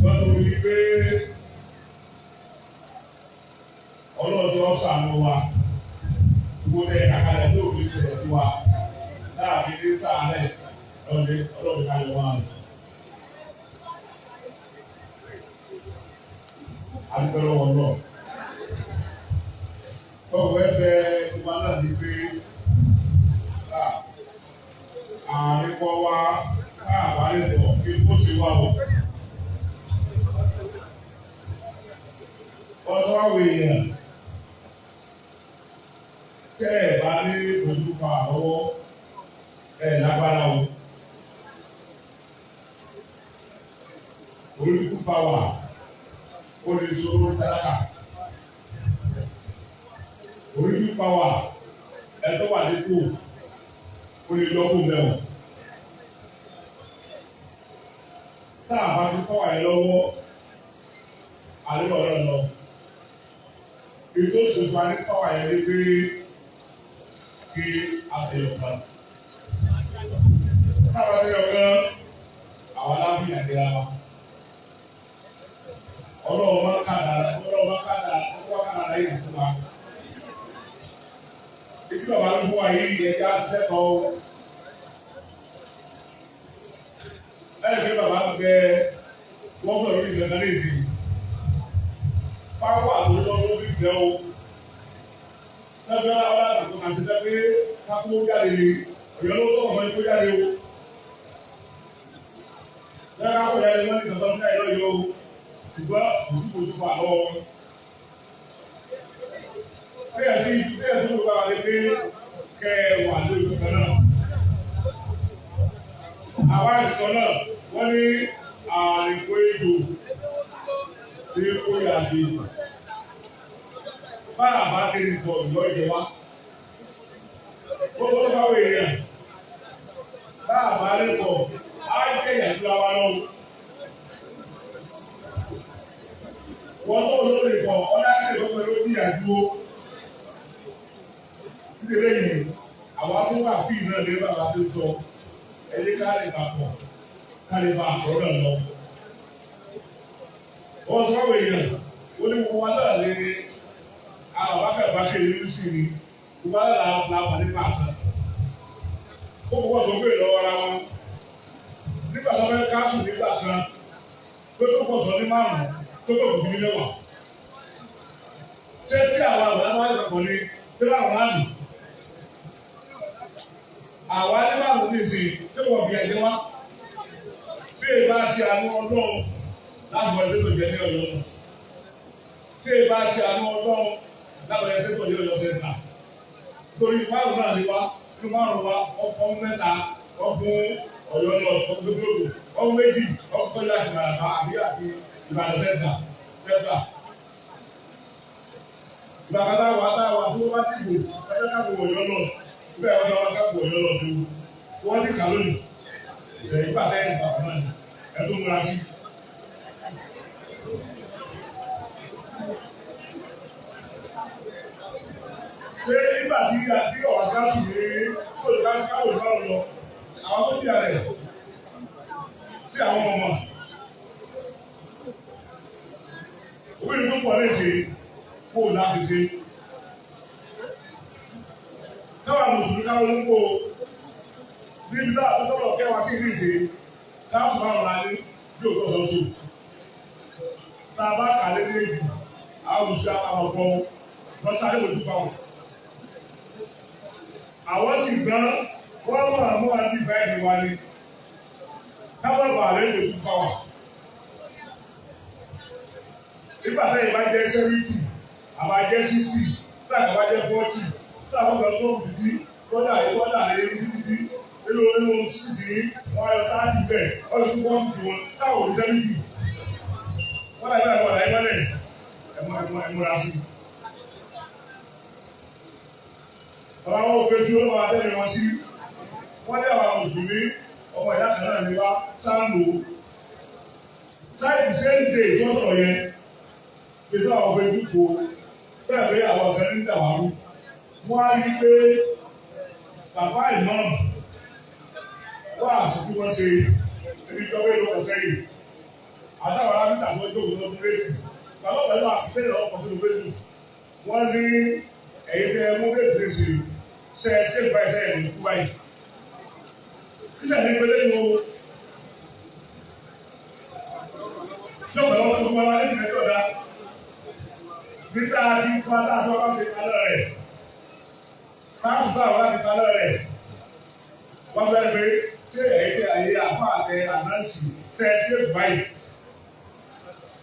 Wọ́n tó rí pé ọlọ́dún ṣàánú wa gbogbo ẹ̀ àkàlẹ̀ tó fi ṣẹlẹ̀ sí wa láàbí ní sàárẹ̀ ọlọ́dún kalẹ̀ wá. Adúgbò lọ́wọ́ náà. Tọ́wọ́ ẹgbẹ́ ìgbà náà ní pé àárín kọ́ wa káàbálẹ̀ bọ̀ kí ó ṣe wá wọ̀. Ọjọ́ àwọn èèyàn tẹ́ ẹ̀ bá ní ojúpa àlọ́wọ́ ẹ̀ lágbára o. Olùkú pàwà ó lè ṣòro tálákà. Olùkú pàwà ẹ̀ tó wà nípò ó lè lọ́kùn mẹ́wọ̀n. Tá a bá ti pàwà ẹ̀ lọ́wọ́ àlẹ́ ọ̀rọ̀ lọ. Ètò ìṣèjọba ní pàwà ẹ̀ lé pé kí a ṣe ọ̀kan. Táwa ṣe ọ̀kan, àwọn alábìyàn àdéhà wa. Ọlọ́run máa ń kàdà láyé fún wa. Ètò bàbá ló fún wa yìí ẹja sẹ́kọ̀ọ́. Lẹ́yìn pé bàbá gbẹ wọ́n bẹ̀rẹ̀ orí ìgbẹ́ kan léèsì. Pápá àtòjọ́ ló fi gbẹ o. Lẹ́gbẹ́ ọlá àtòkò kan ti dẹ́ pé kápó jáde ni ọ̀yọ́ ló tọ́ ọ̀mọ́ ikú jáde o. Lẹ́yìn kápó jáde wọ́n ti tọ̀tọ̀ ní ẹ̀rọ yìí o. Ṣùgbọ́n òtútù tó fà lọ́wọ́. Bẹ́ẹ̀ tó bá wà lé pé kẹ́ ẹ wà lórí ìkan náà. Àwa ìsọ náà wọ́n ní àrìnkó èdò tí ó yà dé. Báyà bá kéré bọ̀ lọ́jọ́ wa. Gbogbo tó bá wọ èèyàn. Báyà bá lè bọ̀ á jẹ́ ìyàtúrà wa lọ́wọ́. Wọ́n tó lórí ìbọn ọ̀dà ṣe ìfọ̀pẹ̀ ló ní àdúró. Nítorí yìí, àwọn akókò àfi náà lé bàbá tó sọ ẹni káàlì papọ̀ káàlì bá àkọ́rọ̀ lọ. Wọ́n sọ wọ èèyàn, ó ní gbogbo wa náà lé àwọn akẹ́kọ̀ọ́ kéde ní sí ni, gbogbo wa náà la wà nípa àṣà. Ó kọ́ sọ pé lọ́wọ́ ara wọn. Nígbà tó fẹ́ káàtù nígbà kan, pé tó pọ̀ sọ ní márùn-ún tó bẹ̀ òbí lẹ́wà. Ṣé tí àwọn àgbàdo máa ń sọ̀kọ̀ ni ṣé láwọn á lù? Àwa ní márùn-ún ní ìsìn tí wọ́n fi ẹ̀jẹ̀ wá. Bí èyí bá ṣe àánú ọlọ́run láti wọ ẹgbẹ́ tó jẹ ní ọ̀yọ́ náà. Bí èyí bá ṣe àánú ọlọ́run láti wọ ẹgbẹ́ tó jẹ ọ̀yọ́ sẹ́ńtà. Torí márùn-ún náà ni wá, ní márùn-ún wa, ọkọ̀ mẹ́ta, ọkùn ọ̀yọ́ náà, ọkùn gbogbo, ọkùn méjì, ọkùn tó yà sí Ìbàdàn àbí àti Ìbàdàn sẹ́ńtà. Ìgbàkátà wà táwà tó bá ti gbò, ẹgbẹ́ káàkiri ọ̀yọ́ náà, bẹ́ẹ̀ wọ́n wá káàkiri ọ̀yọ́ náà tó wọ́n ti kà lónìí. Ìṣẹ̀yìn ìgbà tẹ́yìn bàbá náà ni, ẹ̀tọ́ múra sí. Ṣé nígbà tí ọ̀wá káàkiri ní olùkáwò náà lọ, àwọn tó bí àrẹ̀ sí àwọn ọmọ. Owó ìlú pọ̀ lè ṣe kó láti ṣe. Táwa Mùsùlùmí olóńgbò níbi náà tó tọ́lọ̀ kẹwàá sí ìrìnsè láti máa rọra ní bí òótọ́ lọ́sọ̀. Tá a bá kà lé ní èjì, àwọn òṣìṣẹ́ àwọn ọ̀gbọ́n lọ́sàdé lójú bá wọn. Àwọn sì gbọ́n wọ́n máa mú àti báyìí wá ní. Kábàbà rẹ̀ lójú bá wọn. Nígbà tẹ́yìn bá jẹ́ 70, àbá jẹ́ 60, táàkì bá jẹ́ 40, táàkì bá tó bìtì, kọ́dà lè rí títí, nínú sídì ní wọ́n ayọ̀ táàkì bẹ́ẹ̀, ọdún tó wọ́n fi wọn táwọn òní 70. Wọ́n láyé báyìí wọ́n láyé wọ́lẹ̀ ẹ̀múra sí. Bàbá wọn ò pé tí ó máa tẹ́lẹ̀ wọn sí. Wọ́n ní àwọn mùsùlùmí ọmọ ìyá kan náà ní wá sáńlò. Sáyẹ̀dì sẹ́ńdé tó sọ̀rọ̀ yẹn. Gbèsè àwọn ọ̀fẹ́ dúpọ̀ bẹ́ẹ̀ pé àwọn ọ̀fẹ́ ní ìdàwárú. Wọ́n á rí pé bàbá ìmáàmù wá àsìkò wọn ṣe ebi jọba ìlú ọ̀sẹ̀ yìí. Àtàwọn arábìtà tó jókòó lọ́dún méjì. Bàbá pẹ̀lú àfisẹ́yìn ọkọ̀ tó lóṣù. Wọ́n ní ẹ̀yin tẹ mú bẹ́ẹ̀ ṣe ìgbà ẹ̀ṣẹ̀ ìlú kú báyìí. Kíṣẹ̀ ní pẹ̀lẹ́ ìlú jọ̀bọ̀ lọ́wọ́ tó wọ́n wá ní ìfẹ́ tó dá. Nígbà tí fún adájọ́ bá ṣe kálẹ̀ rẹ̀, táàbù bá wà ní kálẹ̀ rẹ̀, wọ́n bẹ̀rẹ̀ pé ṣé ẹ̀yìn tẹ àyè àfọ àtẹ àdáǹsì ṣe ìgbà yìí.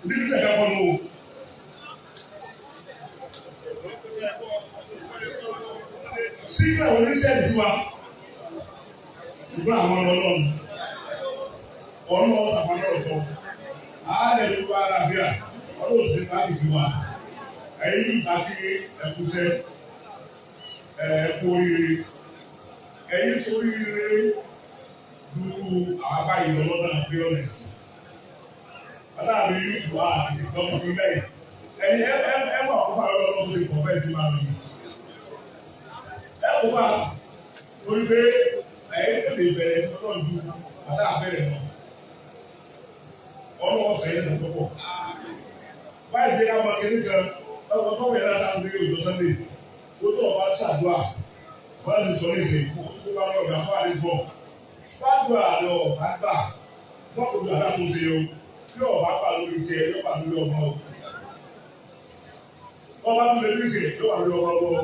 Ní kíṣẹ̀ kẹ́kọ̀ọ́ nù. Sígbà oníṣẹ́ ìtura, ṣùgbọ́n àwọn ọlọ́run, ọ̀nà ọ̀tàpá náà sọ, àádẹ́ ló wá arábíà, ọlọ́run ti ká ìdí wa, ẹ̀yìn ìtàkì ẹ̀kúṣẹ́, ẹ̀kú oríire, ẹ̀yìn sórí ire dúró àbá ìlọ́lọ́dà bíọ́nẹ̀sì. Aláàbí ìlú àti ìtọ́jú lẹ́yìn, ẹ̀yìn ẹ̀wà ọ̀pá ọlọ́run ti pọ̀ bẹ́ẹ̀ sí máa lò. Ẹ̀kú bá orí pé ẹ̀yìn tó lè bẹ̀rẹ̀ lọ́dọ̀ ju àdá abẹ́rẹ́ lọ. Ọlọ́wọ́ sẹ́yìn ló tó pọ̀. Báyìí ṣe ká máa kéde kan ọkọ̀ tó wẹ̀ láta ń gbé òjò Sunday. Ó tó ọba ṣàdúrà. Wọ́n ti sọ léṣe kó bá lọ ọ̀gá fún àdébọ̀. Ṣàdúrà lọ ọ̀gá gbà. Wọ́n kò ju àdá tó ṣe o. Tí ọ̀gá gbà lórí jẹ yóò bá lórí ọmọ o. Ọba tó lè léṣe yóò bá lórí ọmọ o.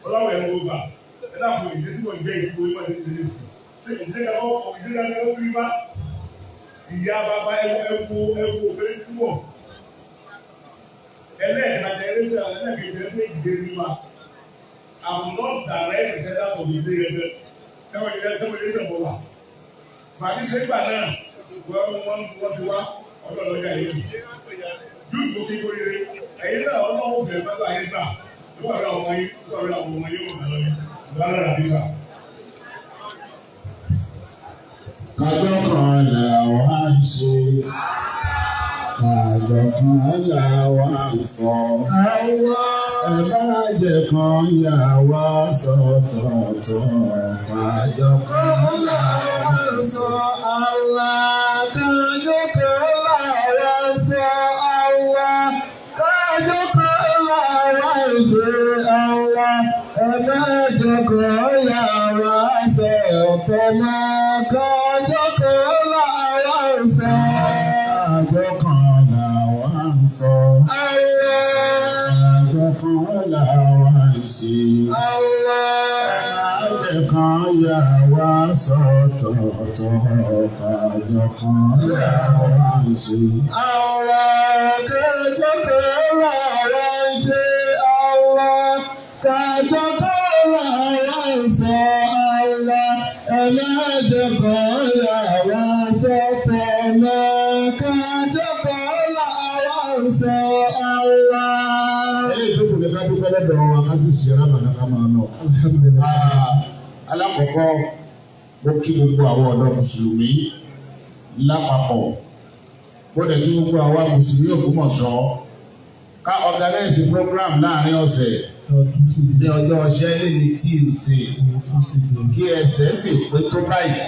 Ọlọ́wọ́ ẹ̀ ń gbà. Ẹ dàpọ̀ ìdí tí wọ́n jẹ́ ìdíwọ́ ìwọ́n ti tẹ̀lé sí. Ṣé ìdílé ọkọ̀ bí bá ìyá bàbá ẹ̀kú òfin túbọ̀. Ẹlẹ́ẹ̀kejì ẹlẹ́ẹ̀kejì ìdílé ní wa. I'm not direct descendant of the ìdílé ẹgbẹ́. Tẹ́wọ̀n ìdílé ìjọba wà. Màdí sẹ́gbà náà wọ́n ti wá ọjọ́ lọ́jà yìí. Yóò tó kí kórìíre. Ẹ̀yin náà ọlọ́wọ́ bẹ̀rẹ̀ mẹ́ta ayé gbà. Lọ́wọ́ àwọn ọmọ yìí yóò wà lọ́yìn. Lọ́wọ́ àbíkà. Kájọ́ kan là wá ń ṣe, kájọ́ kan là wá ń sọ. Ẹ̀bájẹ́ kan yà wá sọ̀tọ̀ọ̀tọ̀, kájọ́ kan là wá ń sọ. Kájọ́ kan là wá ń sọ. Kájọ́ kan là wá ń ṣe. Ẹ̀bájẹ́ kan yà wá sọ̀tọ̀ mọ́. Kájọ́ kan là wá ń sọ. Kájọ́ kan là wá ń sọ. Kájọ́ kan là wá ń ṣe. Ẹ̀bájẹ́ kan yà wá sọ̀tọ̀ọ̀tọ̀, kájọ́ kan là wá ń ṣe. Kájọ́ kan là wá ń ṣe. Kájọ́ kan là wá ń sọ. Ẹlẹ́jẹ̀ kan yà wá sọ́tọ̀ mọ́. Kájọ́ kan là wá ń sọ. Ilé ìjókòó ní ká dúpẹ́ lọ́dọ̀ wa ká sì ṣe rábàdà ká máa lọ. Alákọ̀ọ́kọ́ mo kí gbogbo àwọn ọ̀dọ́ Mùsùlùmí lápapọ̀. Mo dẹ̀ kí gbogbo àwa Mùsùlùmí Ògbómọ̀ṣọ́ ká organize program láàrin ọ̀sẹ̀ ní ọjọ́ ọ̀sẹ̀ lẹ́ni Tuesday kí ẹsẹ̀ sì pé tó báyìí.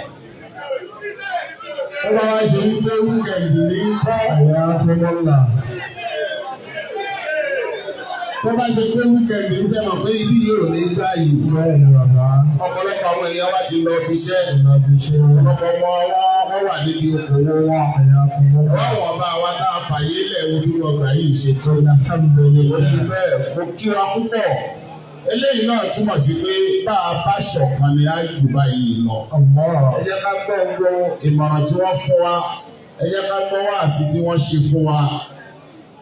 Ó bá wá ṣe wípé wíkẹ̀ndì ní kọ́ Àyà tó mọ́lá. tó bá ṣe pé wíkẹ̀ndì ń sẹ́mọ̀ pé ibi yóò ní gbá yìí. Bẹ́ẹ̀ ni bàbá. ọ̀pọ̀lọpọ̀ àwọn èèyàn wá ti lọ ibi iṣẹ́ ọ̀pọ̀lọpọ̀ wọn wà níbi okòwò wọn àwọn ọba wa tá a fàyè lẹ̀ ojú ọgbà yìí ṣètò bẹ́ẹ̀ kò kí wa púpọ̀ eléyìí náà túmọ̀ sí pé bá a bá ṣọ̀kan ni á jù báyìí lọ ẹ jẹ́ ká gbọ́ gbogbo ìmọ̀ràn tí wọ́n fún wa ẹ jẹ́ ká gbọ́ wáàsí tí wọ́n ṣe fún wa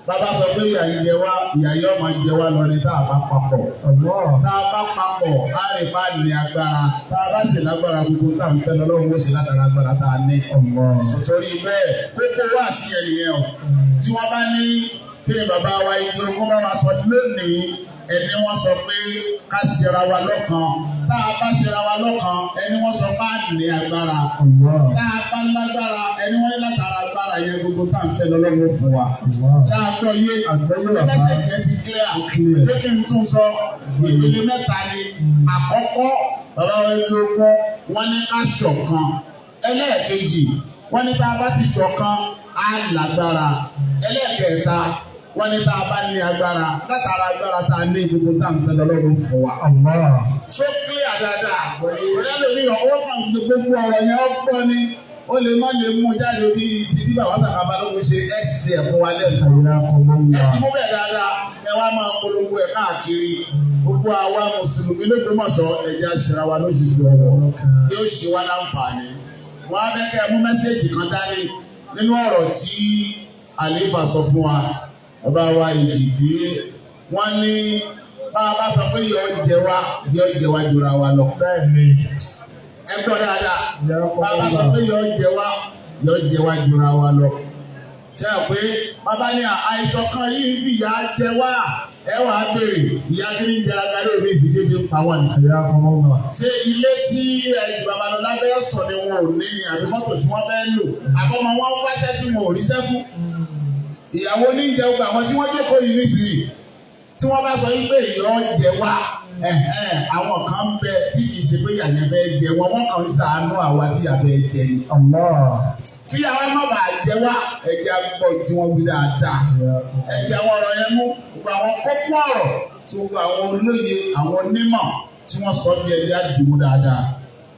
bàbá sọ pé ìyà ń jẹ wá ìyà yóò máa jẹ wá lọ ní tá a bá papọ̀ tá a bá papọ̀ á lè bá ní agbára tá a bá sì lágbára gbogbo tá a ń fẹ́ lọ́wọ́ ó sì látara agbára tá a ní. torí bẹ́ẹ̀ kókó wá sí ẹnìyẹn o tí wọ́n bá ní kí ni bàbá wa igi ogún bá wa sọ lónìí ẹni wọ́n sọ pé ká ṣera wa lọ́kan tá a bá ṣera wa lọ́kan ẹni wọ́n sọ bá ní agbára tá a bá lágbára ẹni wọ́n ní látara agbára yẹn gbogbo tá à ń fẹ́ lọ́wọ́ fún wa. ṣá a gbọ́ yé ẹgbẹ́sẹ̀ yẹn ti clear ṣé kí n tún sọ ìpele mẹ́ta ni àkọ́kọ́ bàbá wa ẹni ogún wọ́n ní ká ṣọ̀kan ẹlẹ́ẹ̀kejì wọ́n ní tá a bá ti ṣọ̀kan á lágbára ẹlẹ́ẹ̀kẹta wọ́n ní tá a bá ní agbára látara agbára tá a ní gbogbo tá à ń fẹ́ lọ́wọ́ fún wa. ṣó clear dáadáa ọ̀rẹ́ lórí ọwọ́ kan gbogbo ọ̀rọ̀ yẹn ó gbọ́ ni ó lè má lè mú jáde bí ti bàbá Sàkábà ló ṣe x-ray ẹ̀fọ́ wa lẹ́nu. ẹ̀kí mú bẹ́ẹ̀ dáadáa ẹ wá máa polówó ẹ̀ káàkiri gbogbo àwa mùsùlùmí lójúmọ̀ṣọ́ ẹ̀jẹ̀ àṣírà wa lóṣooṣù ọ̀rọ̀ yóò ṣe wá láǹfààní. wọ́n á fẹ́ kẹ́ mú mẹ́sẹ̀gì kan dání nínú ọ̀rọ̀ tí àlébà sọ fún wa ọba wa ìdìdí wọ́n ní bá a bá sọ pé yóò jẹ wá jura wa lọ. ẹ gbọ́ dáadáa bá a bá sọ pé yóò jẹ wá jura wa lọ. ṣé ẹ pé bàbá ní àìsàn kan yìí ń fìyà jẹ wá ẹ wà á béèrè ìyá kiri ń jẹrà gàdé òbí ìsìsì bí ń pa wọn ni. ṣé ilé tí Babalọlá fẹ́ sọ ni wọn ò ní ni àbí mọ́tò tí wọ́n fẹ́ lò àbọ̀mọ wọn wáṣẹ́ tí wọn ò ríṣẹ́ fún. ìyàwó oníjẹ ọgbà àwọn tí wọ́n jókòó yìí nísìnyí tí wọ́n bá sọ yí pé ìyọ́ jẹ wá àwọn kan bẹ tí kì í ṣe pé ìyàyẹ bẹ jẹ wọn kàn ń ṣàánú àwa tí ìyà bẹ jẹ ni. kí àwọn má bàa jẹ wá ẹ̀jẹ̀ àgbọ̀ tí wọ́n wí dáadáa ẹ̀jẹ̀ àwọn ọ̀rọ̀ yẹn mú gbogbo àwọn kókó ọ̀rọ̀ tí gbogbo àwọn olóye àwọn onímọ̀ tí wọ́n sọ bí ẹ̀jẹ̀ àdìmú dáadáa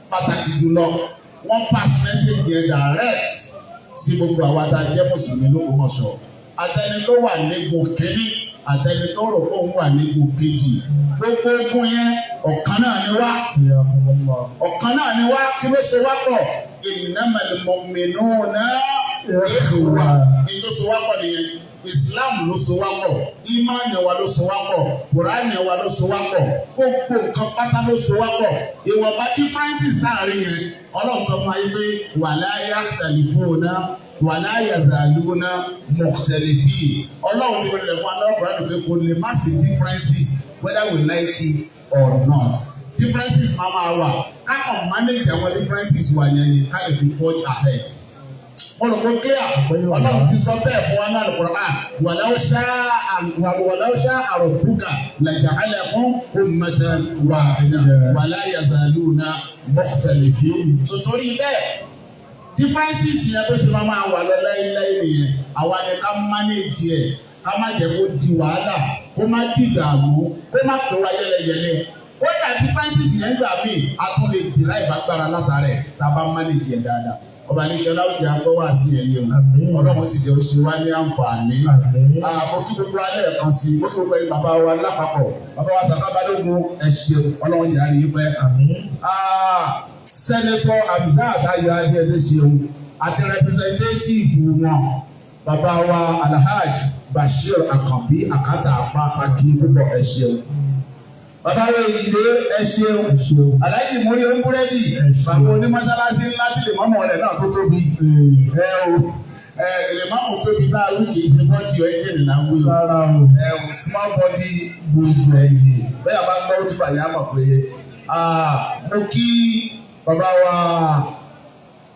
pàtàkì jùlọ wọ́n pass message yẹn direct sí gbogbo àwa tá a jẹ́ mùsùlùmí l'Ógbómọ̀ṣọ́ àtẹni tó wà nígun kínní àtẹni tó rò pé òun wà nígun kejì gbogbo ogun yẹn ọ̀kan náà ni wá kí ló ṣe wá pọ̀ innamal mu'minuna ikhwa ní tó ṣe wá pọ̀ nìyẹn Islam ló ṣe wá pọ̀ ìmánì wa ló ṣe wá pọ̀ Kùránì wa ló ṣe wá pọ̀ gbogbo nǹkan pátá ló ṣe wá pọ̀ ìwọ̀nba differences láàrin yẹn Ọlọ́run sọ fún ayé pé wala yakhtalifuna wàlá yazaluna mukhtalifin Ọlọ́run ti wọlé fún aláwọ̀ pé kò lè má sí differences whether we like it or not differences máa wà ká kàn manage àwọn differences wà yẹn ni ká lè fi forge ahead. wọ́n lọ kó clear Ọlọ́run ti sọ bẹ́ẹ̀ fún wa náà Al-Qur'an walau sha'a rabbuka laja'alakum ummatan wahidatan wàlá yazaluna mukhtalifin. Sotori bẹ́ẹ̀ differences yẹn bó ṣe máa wà lọ láéláé nìyẹn àwa ni ká manage ẹ̀ ká má jẹ́ kó di wàhálà kó má di ìdààmú kó má pè wá yẹlẹyẹlẹ kódà differences yẹn gbà mí a tún lè dìrá ìbágbára látàrẹ̀ tá a bá manage ẹ̀ dáadáa ọba ní kí ọlọ́run àgbọ̀ wá sí ẹ̀yẹ o Ọlọ́run sì jẹ́ oṣù wa ní àǹfààní àbò kí gbogbo alẹ́ kan sí i gbogbo ẹ̀yin bàbá wa lápapọ̀ bàbá wa Sàkábà lógun ẹ̀ṣẹ̀ Ọlọ́run yàrá yìí pẹ́ Senator Hamzat Ayọ̀adé Ẹlẹ́ṣẹ̀un àti representative wọn bàbá wa Alhaji Bashir Akanbi Akata Apáfákí púpọ̀ ẹ̀ṣẹ̀un. Bàbá wa Ìdílé ẹ̀ṣẹ̀un. Alhaji Múrí Oúnbúrẹ́dì bàbá onímọ̀ṣáláṣí ńlá tí lè mọ́mọ́ rẹ̀ náà tó tóbi. Lè mọ́mọ́ tóbi náà wí kì í ṣe bọ́dì ẹ̀jẹ̀ nìyà ń wí. Small body big engine. Bẹ́ẹ̀ bá gbọ́ tó bàyà mọ̀ pé mo kí bàbá wa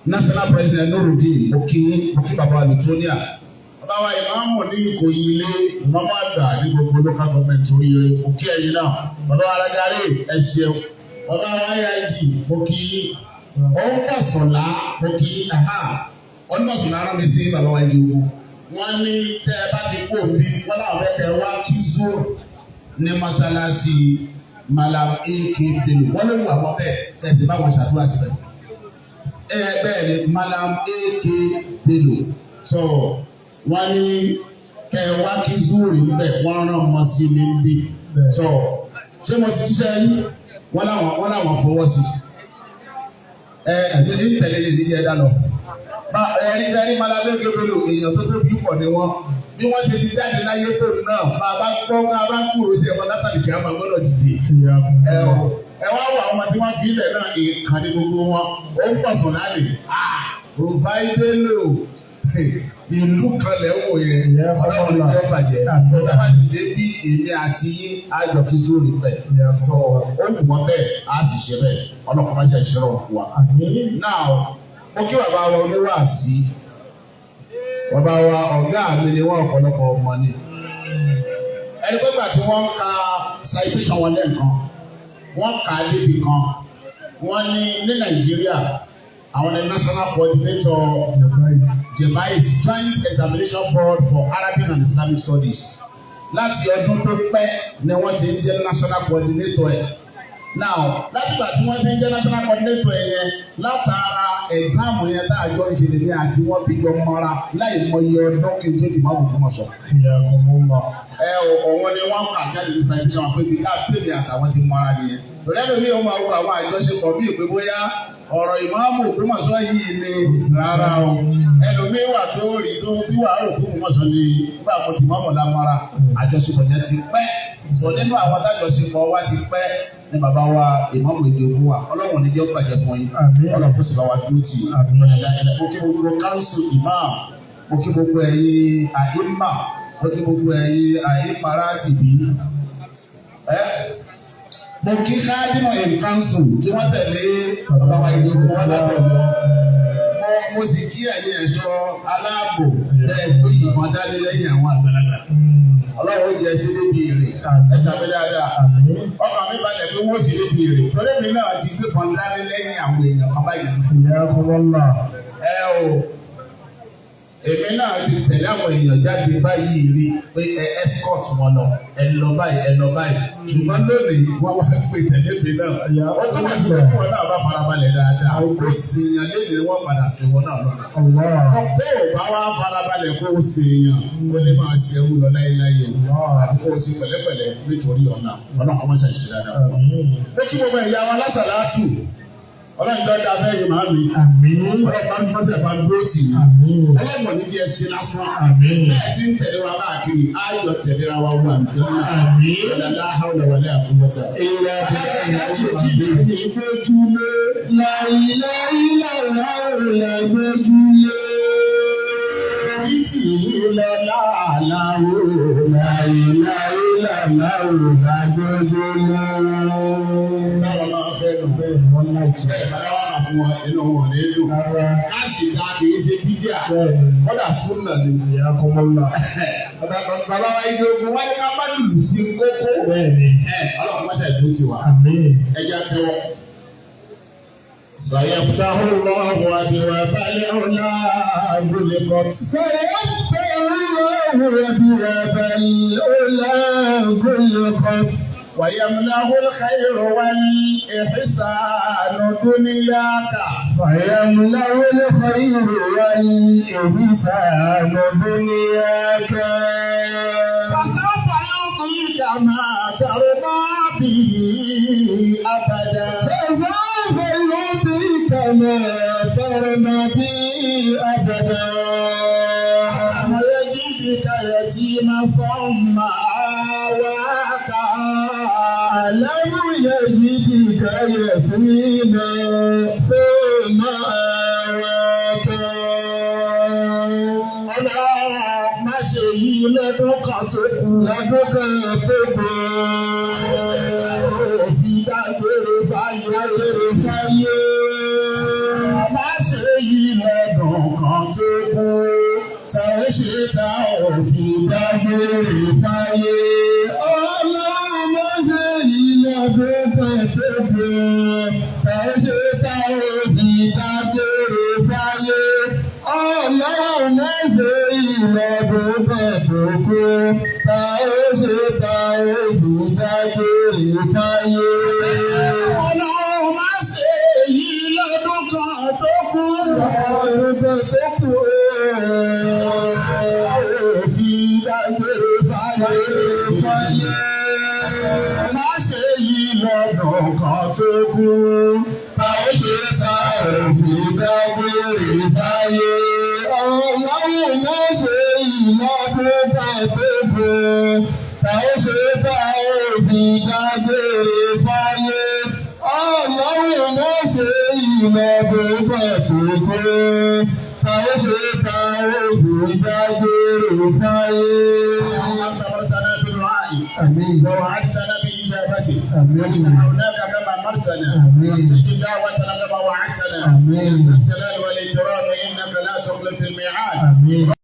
national president Nurudeen mo kí bàbá wa Litonia bàbá wa ìmáàmù ní Ìkòyí ilé ìmáàmù àgbà ní gbogbo local government oríire mo kí ẹ̀yin náà bàbá wa Alájàre ẹ ṣeun bàbá wa AIG mo kí Ọ̀nbọ̀sọ̀lá mo kí Ọ̀nbọ̀sọ̀lá rán mi sí bàbá wa Ìjòkó wọ́n ní tẹ́ ẹ bá ti kú òbí wọ́n náà fẹ́ kẹ́ wá kí zoro ní mọ́sálásí Malam AK Bello wọ́n ló wà wọ́n bẹ́ẹ̀ kẹsì báwọn ṣàdúrà síbẹ̀. Bẹ́ẹ̀ ni Malam AK Bello so wọ́n ní kẹwàá kí zúrì ń bẹ̀ wọ́n rán ọmọ sí mi ń bí so ṣé mo ti jíṣẹ́ yín wọ́n láwọn fọwọ́ sí ẹ̀mí ní tẹ̀lé ní ìdíje dá lọ. Ẹ̀rí Malam AK Bello èèyàn tó tóbi pọ̀ ni wọ́n bí wọ́n ṣe ti jáde láyé tó náà bá gbọ́ bá kúrò sí ẹ̀wọ̀n látàlí kí a máa gbọ́dọ̀ dìde. Ẹ wá wọ àwọn tí wọ́n fi ilẹ̀ náà ìkànnì gbogbo wọn ó ń pọ̀ sùn láàyè. Rufai Bello ìlú kan lẹ́wọ̀ yẹn ọlọ́run ní jẹ́ bàjẹ́ sọ́dọ̀ bá ti dé bí èmi àti yín àjọ kí sóòrì pẹ̀ sọ ó wù wọ́n bẹ́ẹ̀ á sì ṣe bẹ́ẹ̀ ọlọ́run má ṣe ìṣẹ́rọ̀ fún wa. Now mo kí bàbá wa oníwàásí bàbá wa ọ̀gá mi ni wọ́n ọ̀pọ̀lọpọ̀ ọmọ ni ẹni pé gbà tí wọ́n ń ka citation wọn lẹ́ẹ̀kan wọ́n kà á débi kan wọ́n ní Nàìjíríà àwọn ni national coordinator JEBAIS Joint Examination Board for Arabic and Islamic Studies láti ọdún tó pẹ́ ni wọ́n ti ń jẹ́ national coordinator ẹ̀ now láti gbà tí wọ́n ti ń jẹ́ national coordinator ẹ̀ yẹn látara exam yẹn tá a jọ ń ṣe lèmi àti wọ́n fi jọ mọ́ra láì mọyì ọdún kí n tó di máa bùkún mọ̀ sọ. Ọ̀wọ́n ni wọ́n kà jáde ní citation wọn pé bí ká pèmí àtàwọn ti mọ́ra nìyẹn lọ́dọ̀ mi ò máa wọ àwọn àjọṣepọ̀ bí ìpè bóyá ọ̀rọ̀ ìmáàmù Ògbómọ̀ṣọ́ yìí ni rárá o ẹlòmíín wà tó rí tó bí wàá rò fún Ògbómọ̀ṣọ́ ni nígbà kan tí mọ́mọ́ lámọ́ra àjọṣepọ̀ yẹn ti pẹ́ sọ nínú àwọn adájọṣepọ̀ wa ti pẹ́ ní bàbá wa ìmáàmù èdè ogun wa ọlọ́run ní jẹ́ ó bàjẹ́ fún yín ọlọ́run kó sì bá wa dúró tì í mo kí gbogbo káńsù ìmáàmù mo kí gbogbo ẹ̀yin àìmà mo kí gbogbo ẹ̀yin àìmàrà tìbí mo kí káàdìmọ̀ in council tí wọ́n tẹ̀lé bàbá ìdókòwò wọn látọ̀lọ́ mo sì kí ẹ̀yin ẹ̀ṣọ́ aláàbò bẹ́ẹ̀ gbé ìbọn dání lẹ́yìn àwọn àgbàlagbà ọlọ́run jẹ́ sí débi èrè ẹ̀ṣọ́ abẹ́ dáadáa ọkàn mi balẹ̀ pé wọ́n sì débi èrè torí mi náà ti gbé ìbọn dání lẹ́yìn àwọn èèyàn kan báyìí. Èmi náà ti tẹ̀lé àwọn èèyàn jáde báyìí rí pé escort wọn lọ ẹ lọ báyìí ṣùgbọ́n lónìí wọ́n wá pé tẹ̀lé mi náà wọ́n tún wá síbẹ̀ tí wọ́n náà bá farabalẹ̀ dáadáa ó sì yàn lẹ́yìn wọ́n padà sí wọn náà lọ́nà. Ọ̀pọ̀ ò bá wá farabalẹ̀ kó o sì yàn ó lè máa ṣe ewu lọ láyéláyé àbí kó o sì pẹ̀lẹ́pẹ̀lẹ́ nítorí ọ̀nà kọ́ máa ṣàṣìṣe dáadáa. Ó kí gbogbo ẹ̀yà wa lásàlátù ọlọ́jọ́ da fẹ́ yìí máa mi ọlọ́pàá mi fọ́sẹ̀ bá dúró tì yìí ọlọ́mọ ní díẹ̀ ṣe lásán bẹ́ẹ̀ tí ń tẹ̀lé wa káàkiri ayọ̀ tẹ̀lé ra wa wà nítorí ọ̀dàdà hàwùlẹ̀ wọlé àkúbọ̀tà. aláṣàdájú kí ni ìgbójúlé láìláìláìláìlá gbójúlé títí lọ́lá àláwò láìláìláìláìlá gbójúlé. Báwo máa fẹ́ lò bẹ́ẹ̀ wọ́n láìpẹ́. Bẹ́ẹ̀ bá wà máa fún wọn inú wọn ní lò. Káàsì ìta kìí ṣe bídíà. Kọ́dà súnà ni. Ìyá kọ́mọ́lá. Bàbá wa ilé ogun wáyé ká má lùlù sí kókó. Ọlọ́run máa ṣàdúró tiwa. Ẹja tẹ́wọ́. سيفتح الله أبواب العلا غلقت سيفتح الله أبواب العلا غلقت ويمنع الخير والإحسان دنياك ويمنع الخير والإحسان دنياك فسوف يعطيك ما ترضى به أبدا كما ترضى بي أبدا ويجدك يتيما ثم آواك ألم يجدك يتيما ثم آواك má ṣe yí lọ́dún kan tó kù òfin dágbére fáyé má ṣe yí lọ́dún kan tó kù tá ó ṣe tá òfin dágbére fáyé ọlọ́run má ṣe yí lọ́dún kan tó kù tá ó ṣe tá òfin dágbére fáyé ọlọ́run má ṣe yí. ìlọ́dún bẹ̀tọ̀ kú, ta ó ṣe ta ó fi dágbére fáyé. Ọlọ́run má ṣe èyí lọ́dún kan tó kù. Ọdún kan tó kù ó fi dágbére fáyé. Má ṣe èyí lọ́dún kan tó kù. Ta ó ṣe ta ó fi dágbére fáyé. Ọlọ́run má ṣe ìlọ́dún kan tó kù. Ta ó ṣe ta ó fi dágbére fáyé. Ọlọ́run má ṣe ìlọ́dún kan tó kù. Ta ó ṣe ta ó fi dágbére fáyé. اللهم أمرتنا بالدعاء Àmín. ووعدتنا بإجابته Àmín. ودعوناك كما أمرتنا آمين. واستجب دعوتنا كما وعدتنا آمين. الجلال والإكرام إنك لا تخلف الميعاد. Àmín.